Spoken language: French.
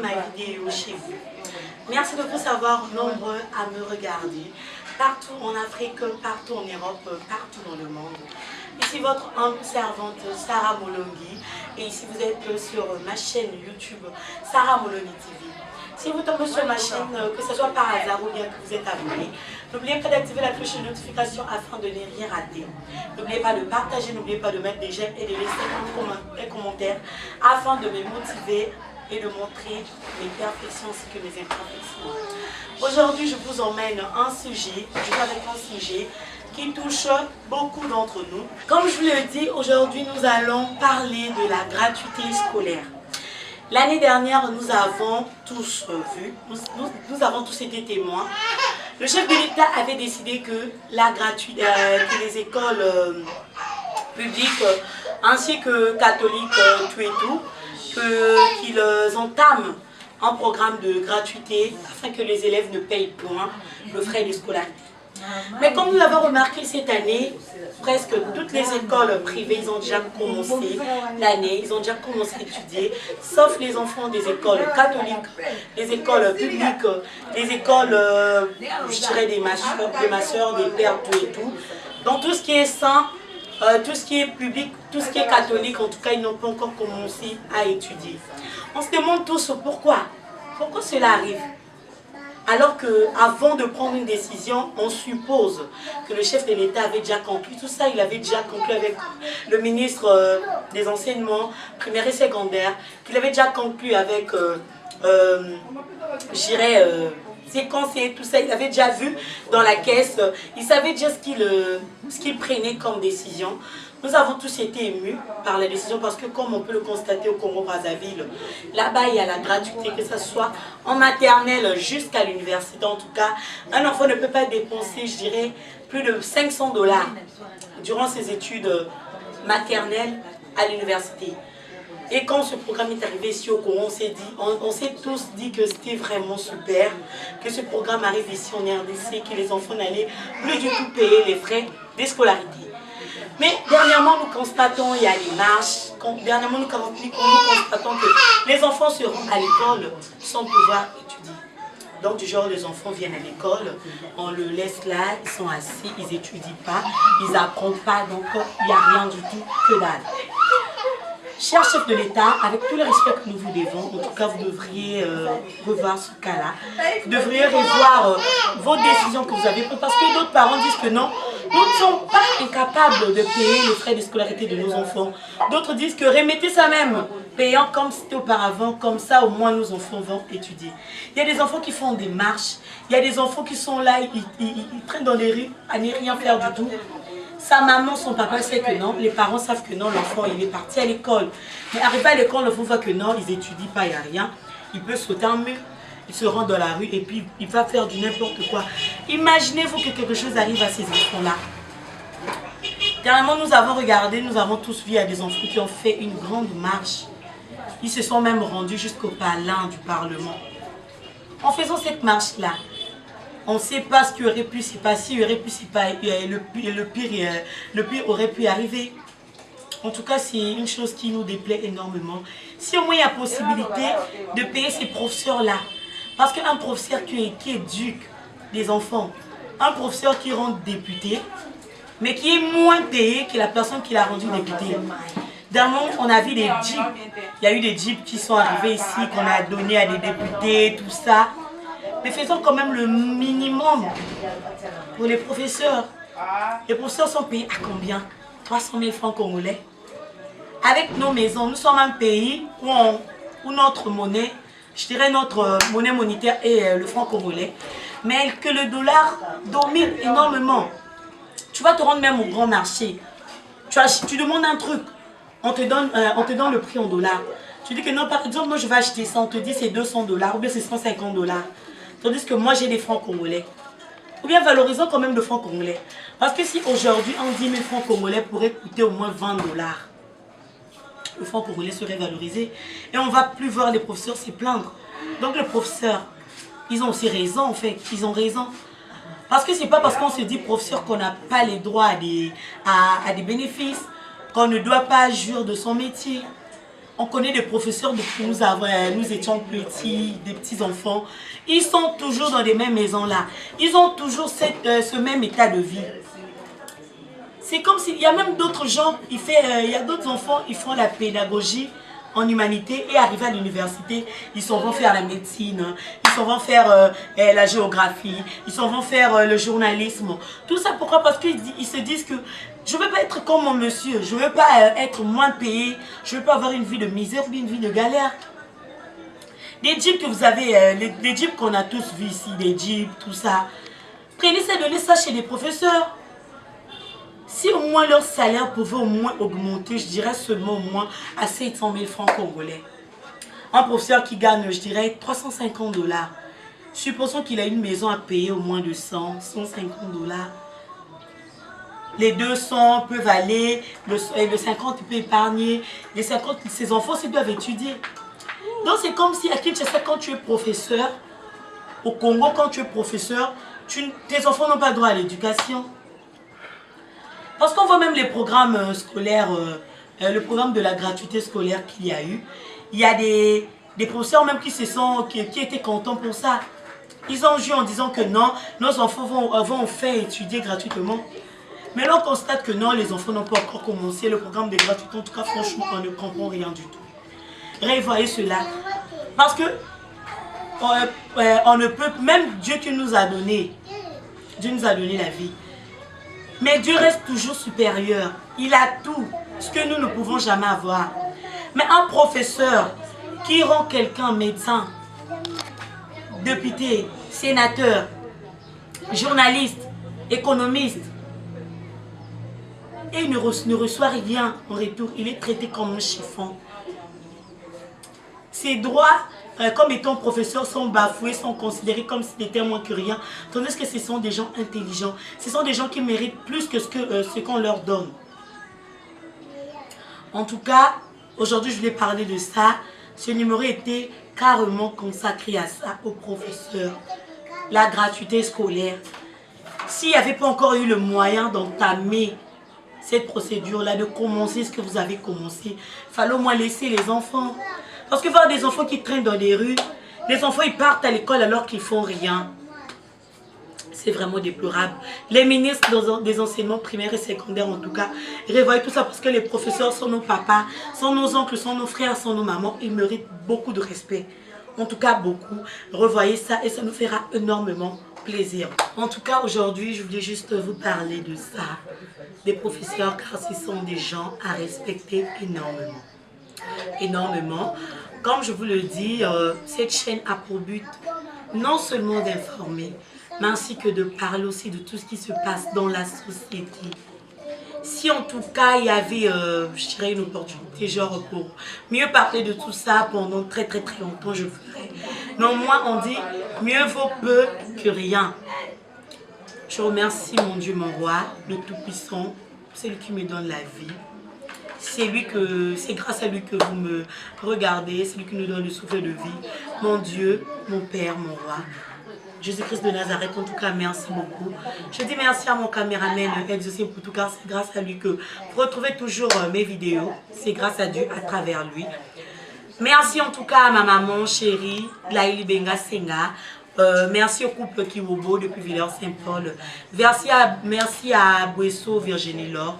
ma vidéo chez vous. Merci de vous avoir nombreux à me regarder, partout en Afrique, partout en Europe, partout dans le monde. Ici votre humble servante Sarah Molongi, et ici vous êtes sur ma chaîne YouTube Sarah Molongi TV. Si vous tombez sur ma chaîne, que ce soit par hasard ou bien que vous êtes abonné, n'oubliez pas d'activer la cloche de notification afin de ne rien rater. N'oubliez pas de partager, n'oubliez pas de mettre des j'aime et de laisser un commentaire afin de me motiver et de montrer mes perfections ainsi que mes imperfections. Aujourd'hui, je vous emmène un sujet, qui touche beaucoup d'entre nous. Comme je vous l'ai dit, aujourd'hui, nous allons parler de la gratuité scolaire. L'année dernière, nous avons tous vu, nous avons tous été témoins. Le chef de l'État avait décidé que que les écoles publiques ainsi que catholiques, tout et tout, qu'ils entament un programme de gratuité afin que les élèves ne payent point le frais de scolarité. Mais comme nous l'avons remarqué cette année, presque toutes les écoles privées, ils ont déjà commencé l'année, ils ont déjà commencé à étudier, sauf les enfants des écoles catholiques, les écoles publiques, les écoles, je dirais des masseurs, des pères, tout et tout. Donc tout ce qui est saint, tout ce qui est public, tout ce qui est catholique, en tout cas, ils n'ont pas encore commencé à étudier. On se demande tous pourquoi. Pourquoi cela arrive? Alors qu'avant de prendre une décision, on suppose que le chef de l'État avait déjà conclu tout ça. Il avait déjà conclu avec le ministre des enseignements primaires et secondaires, qu'il avait déjà conclu avec, je dirais, ses conseillers, tout ça. Il avait déjà vu dans la caisse, il savait déjà ce qu'il prenait comme décision. Nous avons tous été émus par la décision parce que comme on peut le constater au Congo-Brazzaville, là-bas il y a la gratuité, que ce soit en maternelle jusqu'à l'université. En tout cas, un enfant ne peut pas dépenser, je dirais, plus de 500 $ durant ses études maternelles à l'université. Et quand ce programme est arrivé ici au Congo, on s'est tous dit que c'était vraiment super, que ce programme arrive ici en RDC, que les enfants n'allaient plus du tout payer les frais de scolarité. Mais dernièrement, nous constatons, il y a les marches, dernièrement, nous constatons que les enfants se rendent à l'école sans pouvoir étudier. Donc, du genre, les enfants viennent à l'école, on le laisse là, ils sont assis, ils n'étudient pas, ils n'apprennent pas, donc il n'y a rien du tout, que dalle. Cher chef de l'État, avec tout le respect que nous vous devons, en tout cas vous devriez revoir ce cas-là. Vous devriez revoir vos décisions que vous avez prises parce que d'autres parents disent que non, nous ne sommes pas incapables de payer les frais de scolarité de nos enfants. D'autres disent que remettez ça même, payant comme c'était auparavant, comme ça au moins nos enfants vont étudier. Il y a des enfants qui font des marches, il y a des enfants qui sont là, ils traînent dans les rues à ne rien faire du tout. Sa maman, son papa sait que non, les parents savent que non, l'enfant il est parti à l'école. Mais arrivé à l'école, l'enfant voit que non, ils n'étudient pas, il n'y a rien. Il peut sauter un mur, il se rend dans la rue et puis il va faire du n'importe quoi. Imaginez-vous que quelque chose arrive à ces enfants-là. Dernièrement, nous avons regardé, nous avons tous vu à des enfants qui ont fait une grande marche. Ils se sont même rendus jusqu'au palais du Parlement. En faisant cette marche-là, on ne sait pas ce qui aurait pu s'y passer, le pire aurait pu arriver. En tout cas, c'est une chose qui nous déplaît énormément. Si au moins il y a possibilité de payer ces professeurs-là, parce qu'un professeur qui éduque des enfants, un professeur qui rend député, mais qui est moins payé que la personne qui l'a rendu député. Dernièrement, on a vu des jeeps, il y a eu des jeeps qui sont arrivés ici, qu'on a donné à des députés, tout ça. Mais faisons quand même le minimum pour les professeurs. Les professeurs sont payés à combien? 300 000 francs congolais. Avec nos maisons, nous sommes un pays où notre monnaie, je dirais notre monnaie monétaire est le franc congolais, mais que le dollar domine énormément. Tu vas te rendre même au grand marché. Tu demandes un truc, on te donne le prix en dollars. Tu dis que non, par exemple, moi je vais acheter ça, on te dit c'est 200 $ ou bien c'est 150 $. Tandis que moi j'ai des francs congolais. Ou bien valorisons quand même le franc congolais. Parce que si aujourd'hui un 10 000 francs congolais pourrait coûter au moins 20 $, le franc congolais serait valorisé. Et on ne va plus voir les professeurs se plaindre. Donc les professeurs, ils ont aussi raison en fait. Ils ont raison. Parce que ce n'est pas parce qu'on se dit professeur qu'on n'a pas les droits à des bénéfices, qu'on ne doit pas jouir de son métier. On connaît des professeurs depuis nous étions petits, des petits enfants. Ils sont toujours dans les mêmes maisons là. Ils ont toujours ce même état de vie. C'est comme s'il y a même d'autres gens, il y a d'autres enfants, ils font la pédagogie en humanité et arrivent à l'université, ils s'en vont faire la médecine, ils s'en vont faire la géographie, ils s'en vont faire le journalisme. Tout ça pourquoi? Parce qu'ils se disent que je ne veux pas être comme mon monsieur, je ne veux pas être moins payé, je ne veux pas avoir une vie de misère ou une vie de galère. Les jeeps que vous avez, les jeeps qu'on a tous vus ici, les jeeps, tout ça, prenez ça, donnez ça chez les professeurs. Si au moins leur salaire pouvait au moins augmenter, je dirais seulement au moins à 700 000 francs congolais. Un professeur qui gagne, je dirais, 350 $. Supposons qu'il a une maison à payer au moins de 100, 150 $. Les 200 peuvent aller, le 50 il peut épargner, les 50, ses enfants ils doivent étudier. Donc c'est comme si à Kinshasa, quand tu es professeur, au Congo, quand tu es professeur, tes enfants n'ont pas droit à l'éducation. Parce qu'on voit même les programmes scolaires, le programme de la gratuité scolaire qu'il y a eu. Il y a des professeurs même qui étaient contents pour ça. Ils ont joué en disant que non, nos enfants vont faire étudier gratuitement. Mais là on constate que non, les enfants n'ont pas encore commencé le programme de gratuité. En tout cas, franchement, on ne comprend rien du tout. Revoyez cela. Parce que on ne peut, même Dieu qui nous a donné, Dieu nous a donné la vie. Mais Dieu reste toujours supérieur. Il a tout, ce que nous ne pouvons jamais avoir. Mais un professeur qui rend quelqu'un médecin, député, sénateur, journaliste, économiste, et il ne reçoit rien en retour, il est traité comme un chiffon. Ses droits, comme étant professeur, sont bafoués, sont considérés comme s'ils étaient moins que rien. Tandis que ce sont des gens intelligents. Ce sont des gens qui méritent plus que ce qu'on leur donne. En tout cas, aujourd'hui, je voulais parler de ça. Ce numéro était carrément consacré à ça, aux professeurs. La gratuité scolaire. S'il n'y avait pas encore eu le moyen d'entamer cette procédure-là, de commencer ce que vous avez commencé, il fallait au moins laisser les enfants. Parce que voir des enfants qui traînent dans les rues, les enfants ils partent à l'école alors qu'ils font rien. C'est vraiment déplorable. Les ministres des enseignements primaires et secondaires en tout cas, revoyez tout ça parce que les professeurs sont nos papas, sont nos oncles, sont nos frères, sont nos mamans. Ils méritent beaucoup de respect. En tout cas beaucoup. Revoyez ça et ça nous fera énormément plaisir. En tout cas aujourd'hui je voulais juste vous parler de ça. Des professeurs car ce sont des gens à respecter énormément. Énormément. Comme je vous le dis, cette chaîne a pour but non seulement d'informer, mais ainsi que de parler aussi de tout ce qui se passe dans la société. Si en tout cas il y avait, je dirais, une opportunité genre pour mieux parler de tout ça pendant très longtemps, je le ferais. Non, moi on dit mieux vaut peu que rien. Je remercie mon Dieu, mon roi, le Tout-Puissant, celui qui me donne la vie. C'est grâce à lui que vous me regardez, c'est lui qui nous donne le souffle de vie. Mon Dieu, mon Père, mon roi. Jésus-Christ de Nazareth, en tout cas, merci beaucoup. Je dis merci à mon caméraman Exaucé pour tout car c'est grâce à lui que vous retrouvez toujours mes vidéos. C'est grâce à Dieu à travers lui. Merci en tout cas à ma maman chérie, Laïli Benga Senga. Merci au couple Kiwobo depuis Villers-Saint-Paul. Merci à Bouesso, Virginie Laure.